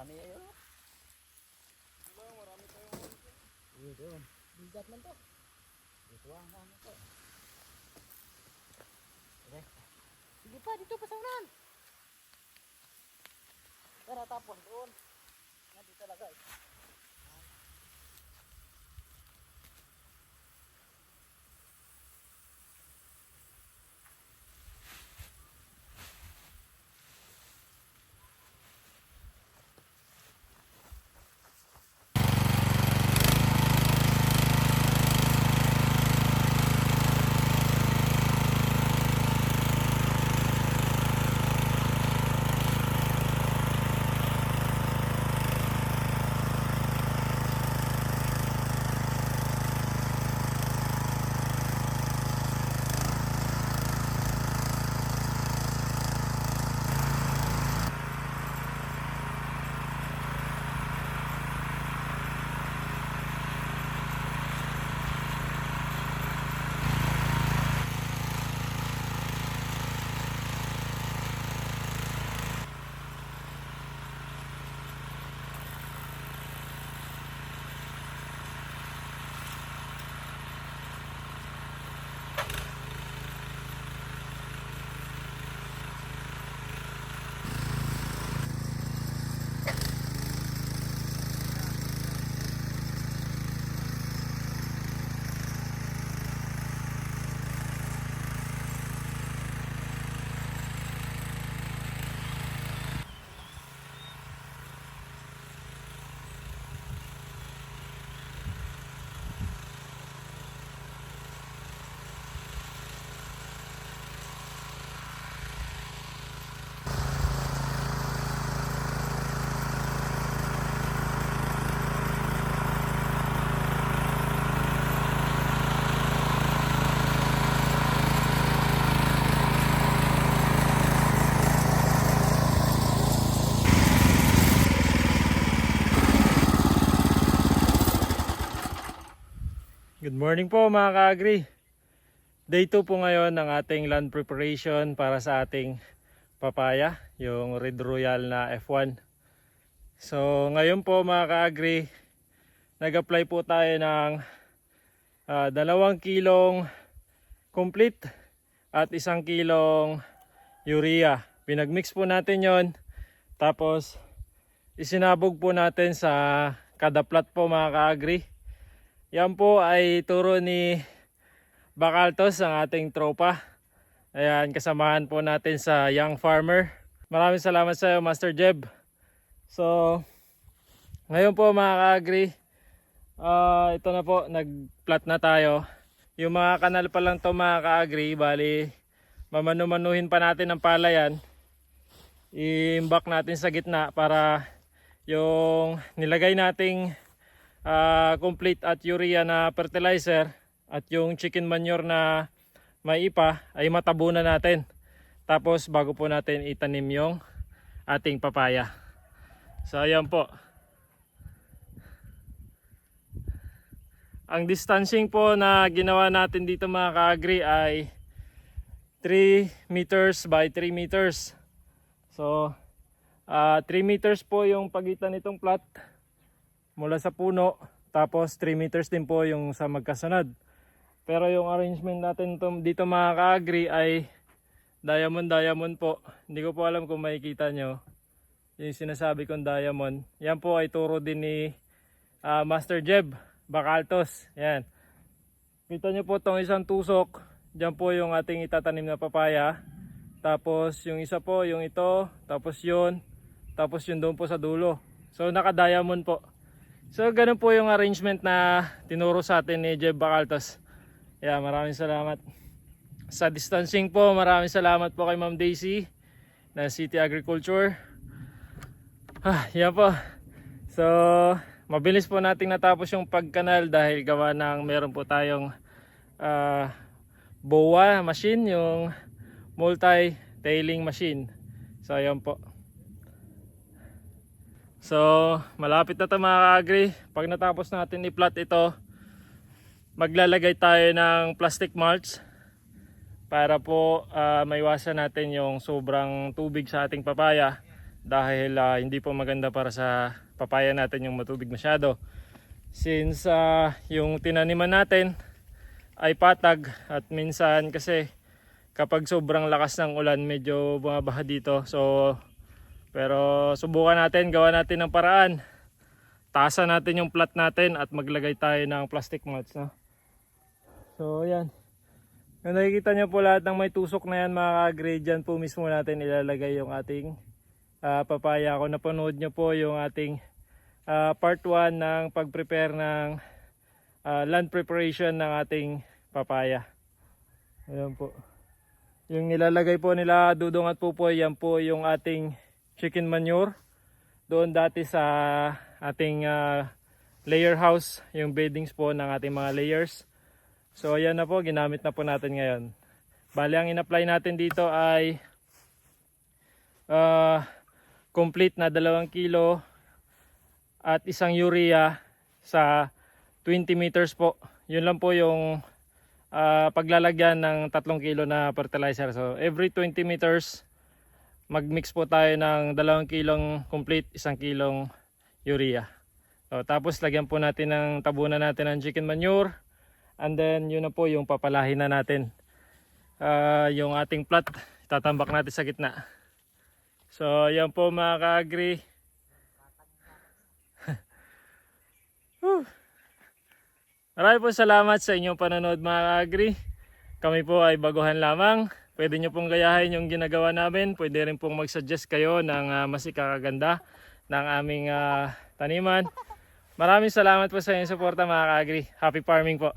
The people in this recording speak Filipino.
Dami yun. Marami tayong Dito. Bigat man to. Dito ang ano to. Okay. Sige pa, dito pa sa unan. Pero tapon doon. Nandito talaga eh. Good morning po mga ka-agri. Day 2 po ngayon ng ating land preparation para sa ating papaya, yung Red Royal na F1. So ngayon po mga ka-agri, nag-apply po tayo ng 2 kilong complete at 1 kilong urea. Pinagmix po natin yon, tapos isinabog po natin sa kada plat po mga ka-agri. Yan po ay turo ni Bacaltos, ang ating tropa. Ayan, kasamahan po natin sa Young Farmer. Maraming salamat sa iyo, Master Jeb. So, ngayon po mga ka-agri, ito na po, nag-plat na tayo. Yung mga kanal pa lang to mga ka-agri, bali mamanu-manuhin pa natin ang palayan. I-imbak natin sa gitna para yung nilagay nating complete at urea na fertilizer at yung chicken manure na may ipa ay matabunan natin. Tapos bago po natin itanim yung ating papaya. So ayan po. Ang distancing po na ginawa natin dito mga ka-agri ay 3 meters by 3 meters. So 3 meters po yung pagitan nitong plat mula sa puno, tapos 3 meters din po yung sa magkasunod. Pero yung arrangement natin dito mga ka-agri ay diamond po. Hindi ko po alam kung makikita nyo yung sinasabi kong diamond. Yan po ay turo din ni Master Jeb Bacaltos. Yan, kita nyo po itong isang tusok. Diyan po yung ating itatanim na papaya. Tapos yung isa po yung ito, tapos yun, tapos yun doon po sa dulo. So naka diamond po. So ganun po yung arrangement na tinuro sa atin ni Jeb Bacaltos. Yeah, maraming salamat. Sa distancing po, maraming salamat po kay Ma'am Daisy ng City Agriculture. Yan po. So mabilis po nating natapos yung pagkanal dahil gawa ng meron po tayong BOA machine, yung multi-tailing machine. So yan po. So malapit na ito mga ka-agri. Pag natapos natin i-plot ito, maglalagay tayo ng plastic mulch para po maiwasan natin yung sobrang tubig sa ating papaya dahil hindi po maganda para sa papaya natin yung matubig masyado. Since yung tinaniman natin ay patag at minsan kasi kapag sobrang lakas ng ulan medyo bumabaha dito. Pero subukan natin, gawa natin ng paraan. Taasan natin yung plat natin at maglagay tayo ng plastic mulch, no? So ayan. Kung nakikita nyo po lahat ng may tusok na yan mga ka-agree, dyan po mismo natin ilalagay yung ating papaya. Kung napanood nyo po yung ating part 1 ng pag-prepare ng land preparation ng ating papaya. Ayan po. Yung nilalagay po nila Dudong at Pupoy, yan po yung ating chicken manure. Doon dati sa ating layer house, yung beddings po ng ating mga layers. So ayan na po, ginamit na po natin ngayon. Bali ang in-apply natin dito ay complete na 2 kilo at 1 urea sa 20 meters po. Yun lang po yung paglalagyan ng 3 kilo na fertilizer. So every 20 meters mag-mix po tayo ng 2 kilong complete, 1 kilong urea. So, tapos lagyan po natin ng tabunan natin ng chicken manure. And then yun na po yung papalahin na natin. Yung ating plat, tatambak natin sa gitna. So yan po mga ka-agree. Maraming po salamat sa inyong panonood mga ka-agree. Kami po ay baguhan lamang. Pwede nyo pong gayahin yung ginagawa namin. Pwede rin pong mag-suggest kayo ng mas ikakaganda ng aming taniman. Maraming salamat po sa inyong suporta mga ka-agree. Happy farming po.